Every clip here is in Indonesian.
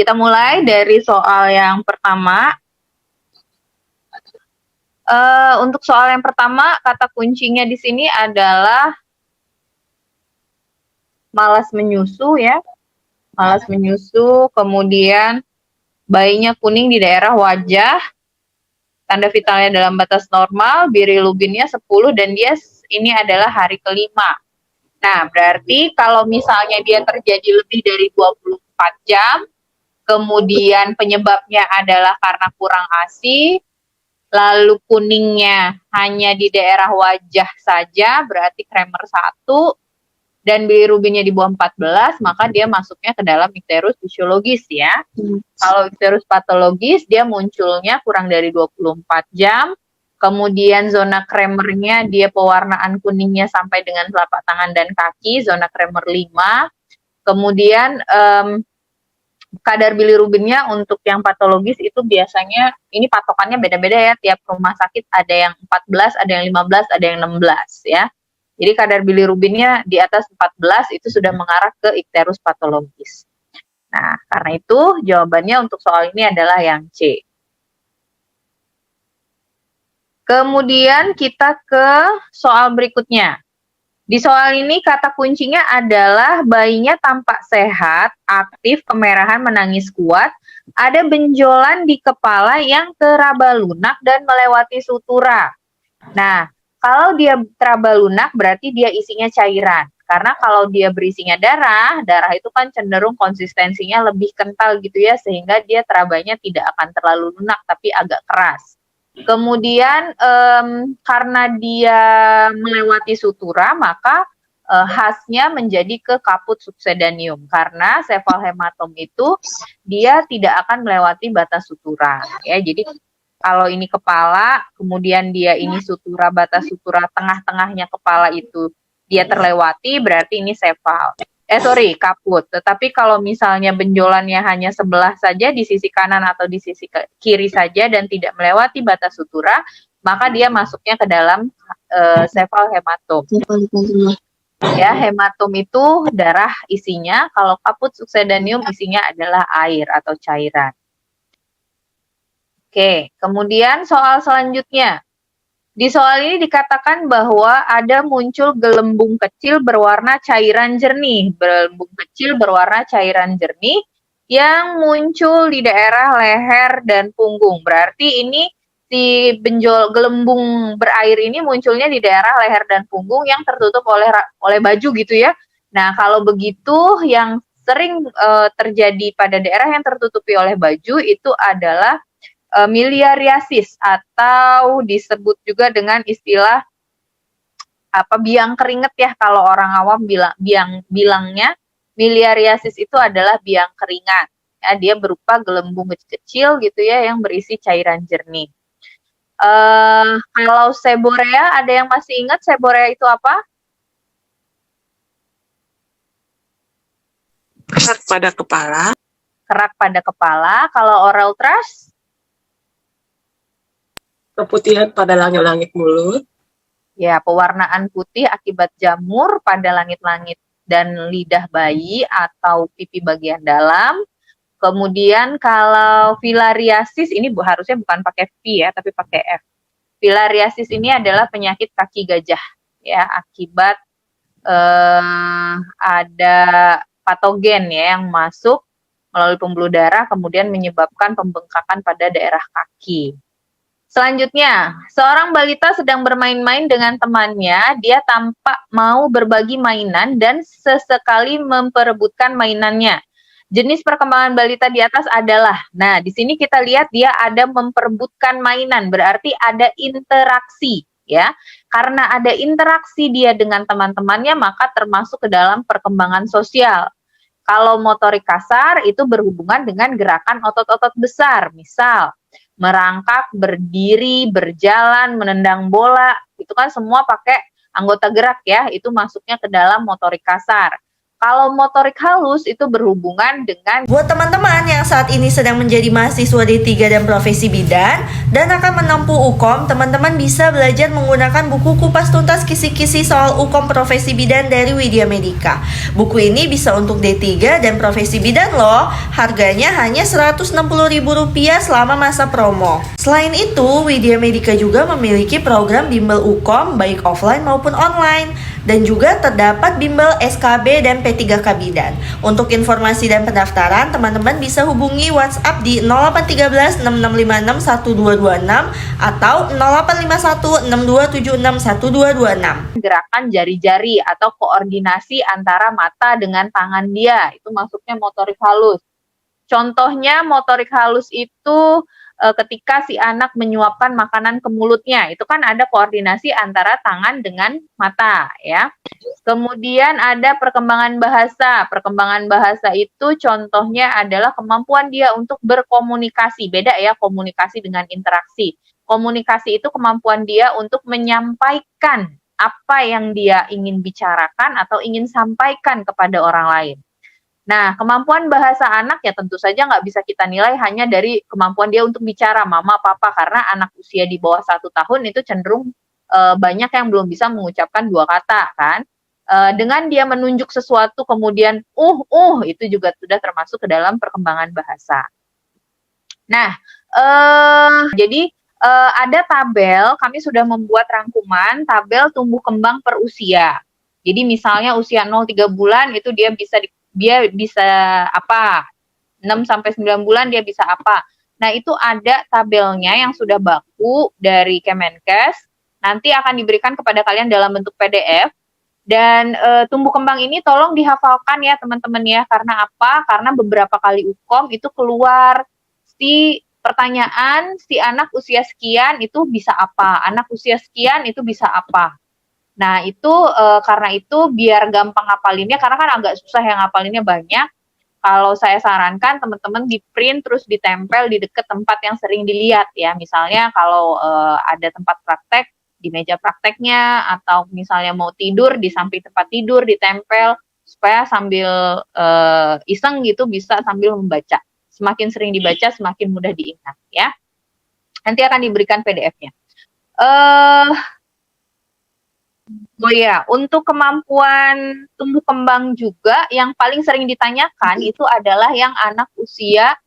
kita mulai dari soal yang pertama. Untuk soal yang pertama, kata kuncinya di sini adalah malas menyusu ya. Malas menyusu, kemudian bayinya kuning di daerah wajah, tanda vitalnya dalam batas normal, bilirubinnya 10 dan dia ini adalah hari kelima. Nah, berarti kalau misalnya dia terjadi lebih dari 24 jam, kemudian penyebabnya adalah karena kurang ASI, lalu kuningnya hanya di daerah wajah saja, berarti Kramer 1, dan bilirubinnya di bawah 14, maka dia masuknya ke dalam ikterus fisiologis ya. Kalau ikterus patologis, dia munculnya kurang dari 24 jam, kemudian zona Kramernya dia pewarnaan kuningnya sampai dengan telapak tangan dan kaki, zona Kramer 5, kemudian kadar bilirubinnya untuk yang patologis itu biasanya, ini patokannya beda-beda ya, tiap rumah sakit ada yang 14, ada yang 15, ada yang 16 ya. Jadi kadar bilirubinnya di atas 14 itu sudah mengarah ke ikterus patologis. Nah, karena itu jawabannya untuk soal ini adalah yang C. Kemudian kita ke soal berikutnya. Di soal ini kata kuncinya adalah bayinya tampak sehat, aktif, kemerahan, menangis kuat, ada benjolan di kepala yang teraba lunak dan melewati sutura. Nah, kalau dia teraba lunak berarti dia isinya cairan. Karena kalau dia berisinya darah, darah itu kan cenderung konsistensinya lebih kental gitu ya, sehingga dia terabanya tidak akan terlalu lunak tapi agak keras. Kemudian karena dia melewati sutura, maka khasnya menjadi ke kaput subsedanium. Karena cefalhematom itu dia tidak akan melewati batas sutura. Ya, jadi kalau ini kepala, kemudian dia ini sutura, batas sutura tengah-tengahnya kepala itu dia terlewati, berarti ini sefal. Kaput. Tetapi kalau misalnya benjolannya hanya sebelah saja di sisi kanan atau di sisi kiri saja dan tidak melewati batas sutura, maka dia masuknya ke dalam cefalhematom. Ya, hematom itu darah isinya, kalau kaput subsedanium isinya adalah air atau cairan. Oke, kemudian soal selanjutnya. Di soal ini dikatakan bahwa ada muncul gelembung kecil berwarna cairan jernih. Gelembung kecil berwarna cairan jernih yang muncul di daerah leher dan punggung. Berarti ini si gelembung berair ini munculnya di daerah leher dan punggung yang tertutup oleh baju gitu ya. Nah, kalau begitu yang sering terjadi pada daerah yang tertutupi oleh baju itu adalah miliariasis atau disebut juga dengan istilah biang keringet ya, kalau orang awam bilangnya miliariasis itu adalah biang keringat. Ya, dia berupa gelembung kecil gitu ya yang berisi cairan jernih. Kalau seborea, ada yang masih ingat seborea itu apa? Kerak pada kepala. Kerak pada kepala. Kalau oral thrush? Keputihan pada langit-langit mulut. Ya, pewarnaan putih akibat jamur pada langit-langit dan lidah bayi atau pipi bagian dalam. Kemudian kalau filariasis ini harusnya bukan pakai V ya, tapi pakai F. Filariasis ini adalah penyakit kaki gajah ya, akibat ada patogen ya yang masuk melalui pembuluh darah kemudian menyebabkan pembengkakan pada daerah kaki. Selanjutnya, seorang balita sedang bermain-main dengan temannya. Dia tampak mau berbagi mainan dan sesekali memperebutkan mainannya. Jenis perkembangan balita di atas adalah, nah di sini kita lihat dia ada memperebutkan mainan, berarti ada interaksi ya. Karena ada interaksi dia dengan teman-temannya, maka termasuk ke dalam perkembangan sosial. Kalau motorik kasar itu berhubungan dengan gerakan otot-otot besar, misal merangkak, berdiri, berjalan, menendang bola, itu kan semua pakai anggota gerak ya, itu masuknya ke dalam motorik kasar. Kalau motorik halus itu berhubungan dengan Buat teman-teman yang saat ini sedang menjadi mahasiswa D3 dan profesi bidan dan akan menempuh UKOM, teman-teman bisa belajar menggunakan buku kupas tuntas kisi-kisi soal UKOM profesi bidan dari Widya Medika. Buku ini bisa untuk D3 dan profesi bidan loh. Harganya hanya Rp160.000 selama masa promo. Selain itu, Widya Medika juga memiliki program bimbel UKOM baik offline maupun online. Dan juga terdapat bimbel SKB dan P3K Bidan. Untuk informasi dan pendaftaran, teman-teman bisa hubungi WhatsApp di 0813 6656 1226 atau 0851 6276 1226. gerakan jari-jari atau koordinasi antara mata dengan tangan dia. Itu maksudnya motorik halus. Contohnya motorik halus itu ketika si anak menyuapkan makanan ke mulutnya, itu kan ada koordinasi antara tangan dengan mata, ya. Kemudian ada perkembangan bahasa. Perkembangan bahasa itu contohnya adalah kemampuan dia untuk berkomunikasi. Beda ya komunikasi dengan interaksi. Komunikasi itu kemampuan dia untuk menyampaikan apa yang dia ingin bicarakan atau ingin sampaikan kepada orang lain. Nah, kemampuan bahasa anak ya tentu saja nggak bisa kita nilai hanya dari kemampuan dia untuk bicara mama, papa, karena anak usia di bawah 1 tahun itu cenderung banyak yang belum bisa mengucapkan 2 kata, kan. Dengan dia menunjuk sesuatu kemudian itu juga sudah termasuk ke dalam perkembangan bahasa. Nah, jadi ada tabel, kami sudah membuat rangkuman tabel tumbuh kembang per usia. Jadi misalnya usia 0-3 bulan itu dia bisa apa, 6-9 bulan dia bisa apa. Nah, itu ada tabelnya yang sudah baku dari Kemenkes, nanti akan diberikan kepada kalian dalam bentuk PDF, dan tumbuh kembang ini tolong dihafalkan ya teman-teman ya, karena apa? Karena beberapa kali UKOM itu keluar si pertanyaan, si anak usia sekian itu bisa apa, anak usia sekian itu bisa apa. Nah, itu karena itu biar gampang ngapalinnya, karena kan agak susah yang ngapalinnya banyak. Kalau saya sarankan teman-teman di print terus ditempel di dekat tempat yang sering dilihat ya. Misalnya kalau ada tempat praktek di meja prakteknya, atau misalnya mau tidur di samping tempat tidur ditempel supaya sambil iseng gitu bisa sambil membaca. Semakin sering dibaca semakin mudah diingat ya. Nanti akan diberikan PDF-nya. Oh ya, untuk kemampuan tumbuh kembang juga yang paling sering ditanyakan itu adalah yang anak usia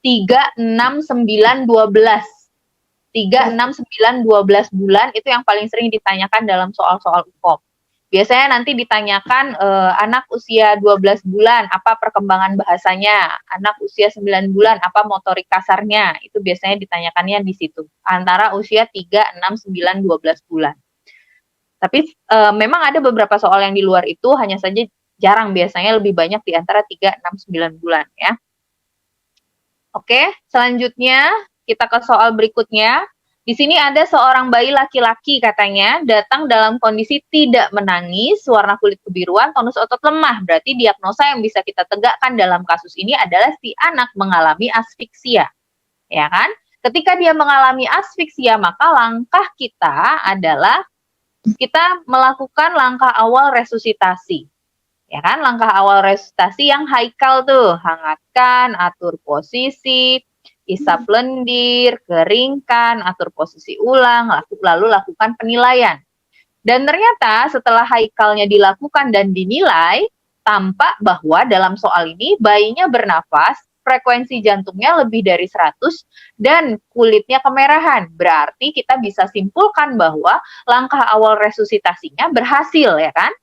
3, 6, 9, 12. 3, 6, 9, 12 bulan itu yang paling sering ditanyakan dalam soal-soal UKOM. Biasanya nanti ditanyakan anak usia 12 bulan, apa perkembangan bahasanya, anak usia 9 bulan, apa motorik kasarnya, itu biasanya ditanyakannya di situ, antara usia 3, 6, 9, 12 bulan. Tapi memang ada beberapa soal yang di luar itu, hanya saja jarang, biasanya lebih banyak di antara 3, 6, 9 bulan ya. Oke, selanjutnya kita ke soal berikutnya. Di sini ada seorang bayi laki-laki katanya datang dalam kondisi tidak menangis, warna kulit kebiruan, tonus otot lemah. Berarti diagnosa yang bisa kita tegakkan dalam kasus ini adalah si anak mengalami asfiksia. Ya kan? Ketika dia mengalami asfiksia, maka langkah kita adalah kita melakukan langkah awal resusitasi. Ya kan? Langkah awal resusitasi yang haikal tuh, hangatkan, atur posisi, isap lendir, keringkan, atur posisi ulang, lalu lakukan penilaian. Dan ternyata setelah haikalnya dilakukan dan dinilai, tampak bahwa dalam soal ini bayinya bernafas, frekuensi jantungnya lebih dari 100, dan kulitnya kemerahan. Berarti kita bisa simpulkan bahwa langkah awal resusitasinya berhasil, ya kan?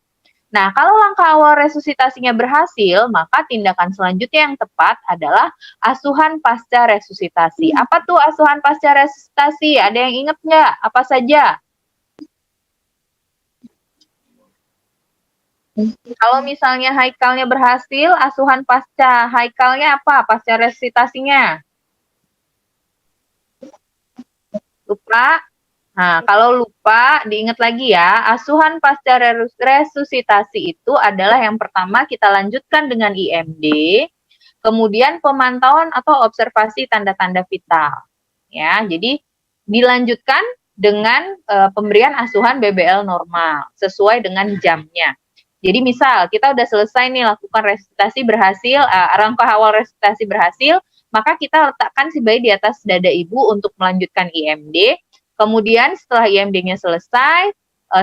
Nah, kalau langkah awal resusitasinya berhasil, maka tindakan selanjutnya yang tepat adalah asuhan pasca resusitasi. Apa tuh asuhan pasca resusitasi? Ada yang ingat nggak? Apa saja? Kalau misalnya haikalnya berhasil, asuhan pasca haikalnya apa? Pasca resusitasinya? Lupa? Nah, kalau lupa, diingat lagi ya, asuhan pasca resusitasi itu adalah yang pertama kita lanjutkan dengan IMD, kemudian pemantauan atau observasi tanda-tanda vital. Ya, jadi dilanjutkan dengan pemberian asuhan BBL normal sesuai dengan jamnya. Jadi misal kita udah selesai nih lakukan resusitasi berhasil, rangka awal resusitasi berhasil, maka kita letakkan si bayi di atas dada ibu untuk melanjutkan IMD. Kemudian setelah IMD-nya selesai,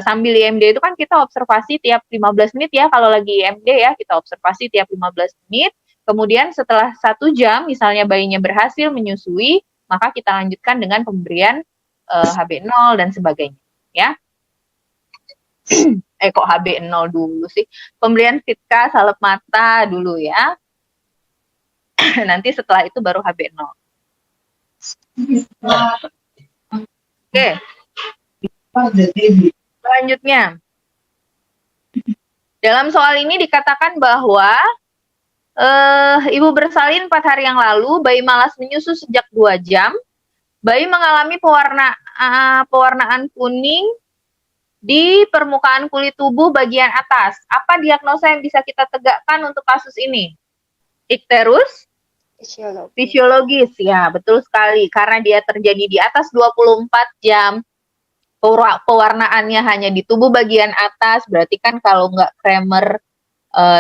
sambil IMD itu kan kita observasi tiap 15 menit ya, kalau lagi IMD ya, kita observasi tiap 15 menit. Kemudian setelah 1 jam, misalnya bayinya berhasil menyusui, maka kita lanjutkan dengan pemberian HB0 dan sebagainya, ya. Kok HB0 dulu sih? Pemberian Sitka, salep mata dulu ya. Nanti setelah itu baru HB0. Oke. Selanjutnya. Dalam soal ini dikatakan bahwa ibu bersalin 4 hari yang lalu, bayi malas menyusu sejak 2 jam. Bayi mengalami pewarnaan kuning di permukaan kulit tubuh bagian atas. Apa diagnosa yang bisa kita tegakkan untuk kasus ini? Ikterus fisiologis, ya betul sekali. Karena dia terjadi di atas 24 jam, pewarnaannya hanya di tubuh bagian atas, berarti kan kalau nggak Kramer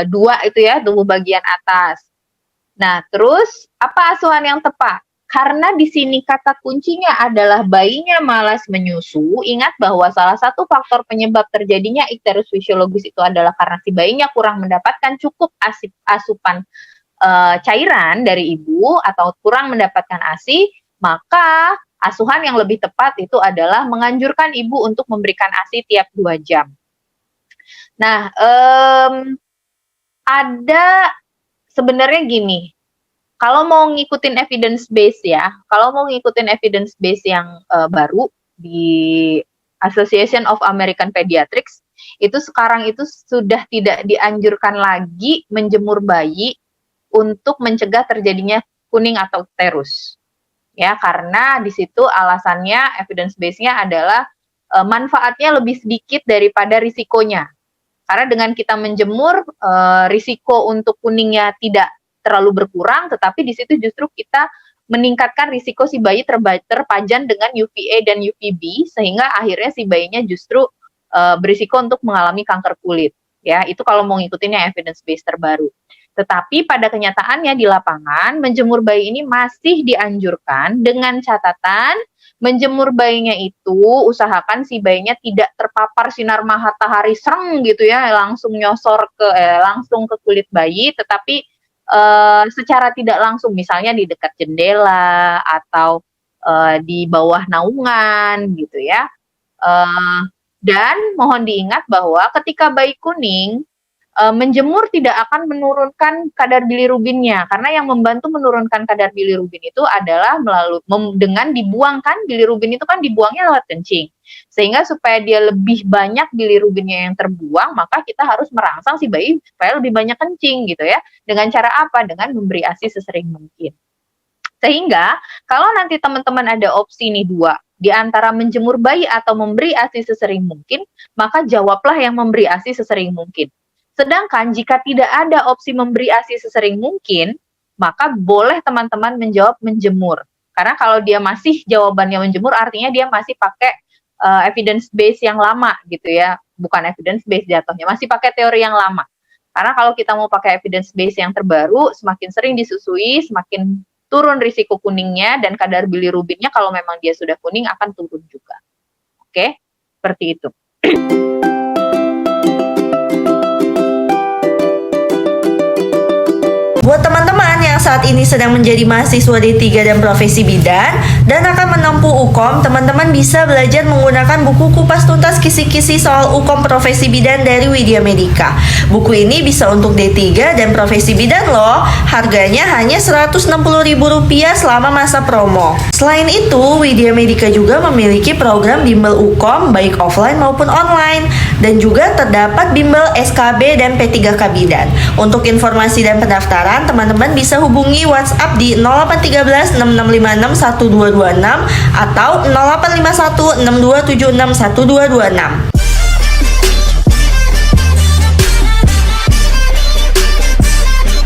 2 itu ya, tubuh bagian atas. Nah, terus apa asuhan yang tepat? Karena di sini kata kuncinya adalah bayinya malas menyusu, ingat bahwa salah satu faktor penyebab terjadinya ikterus fisiologis itu adalah karena si bayinya kurang mendapatkan cukup asupan cairan dari ibu atau kurang mendapatkan ASI, maka asuhan yang lebih tepat itu adalah menganjurkan ibu untuk memberikan ASI tiap 2 jam. Nah, ada sebenarnya gini, kalau mau ngikutin evidence base ya, kalau mau ngikutin evidence base yang baru di Association of American Pediatrics, itu sekarang itu sudah tidak dianjurkan lagi menjemur bayi untuk mencegah terjadinya kuning atau ikterus. Ya, karena di situ alasannya evidence base-nya adalah manfaatnya lebih sedikit daripada risikonya. Karena dengan kita menjemur, risiko untuk kuningnya tidak terlalu berkurang, tetapi di situ justru kita meningkatkan risiko si bayi terpajan dengan UVA dan UVB, sehingga akhirnya si bayinya justru berisiko untuk mengalami kanker kulit. Ya, itu kalau mau ngikutinnya evidence base terbaru. Tetapi pada kenyataannya di lapangan, menjemur bayi ini masih dianjurkan dengan catatan menjemur bayinya itu usahakan si bayinya tidak terpapar sinar matahari sereng gitu ya, langsung nyosor langsung ke kulit bayi, tetapi secara tidak langsung, misalnya di dekat jendela atau di bawah naungan gitu ya. Dan mohon diingat bahwa ketika bayi kuning, menjemur tidak akan menurunkan kadar bilirubinnya, karena yang membantu menurunkan kadar bilirubin itu adalah dengan dibuangkan. Bilirubin itu kan dibuangnya lewat kencing, sehingga supaya dia lebih banyak bilirubinnya yang terbuang, maka kita harus merangsang si bayi supaya lebih banyak kencing gitu ya. Dengan cara apa? Dengan memberi ASI sesering mungkin. Sehingga kalau nanti teman-teman ada opsi nih 2, di antara menjemur bayi atau memberi ASI sesering mungkin, maka jawablah yang memberi ASI sesering mungkin. Sedangkan jika tidak ada opsi memberi ASI sesering mungkin, maka boleh teman-teman menjawab menjemur. Karena kalau dia masih jawabannya menjemur, artinya dia masih pakai evidence base yang lama gitu ya. Bukan evidence base jatuhnya, masih pakai teori yang lama. Karena kalau kita mau pakai evidence base yang terbaru, semakin sering disusui, semakin turun risiko kuningnya, dan kadar bilirubinnya kalau memang dia sudah kuning akan turun juga. Oke, seperti itu. Buat teman-teman yang saat ini sedang menjadi mahasiswa D3 dan profesi bidan dan akan menempuh UKOM, teman-teman bisa belajar menggunakan buku kupas tuntas kisi-kisi soal UKOM profesi bidan dari Widya Medica. Buku ini bisa untuk D3 dan profesi bidan loh. Harganya hanya Rp160.000 selama masa promo. Selain itu, Widya Medica juga memiliki program bimbel UKOM baik offline maupun online, dan juga terdapat bimbel SKB dan P3K bidan. Untuk informasi dan pendaftaran, teman-teman bisa hubungi WhatsApp di 0813 6656 1226 atau 0851 6276 1226.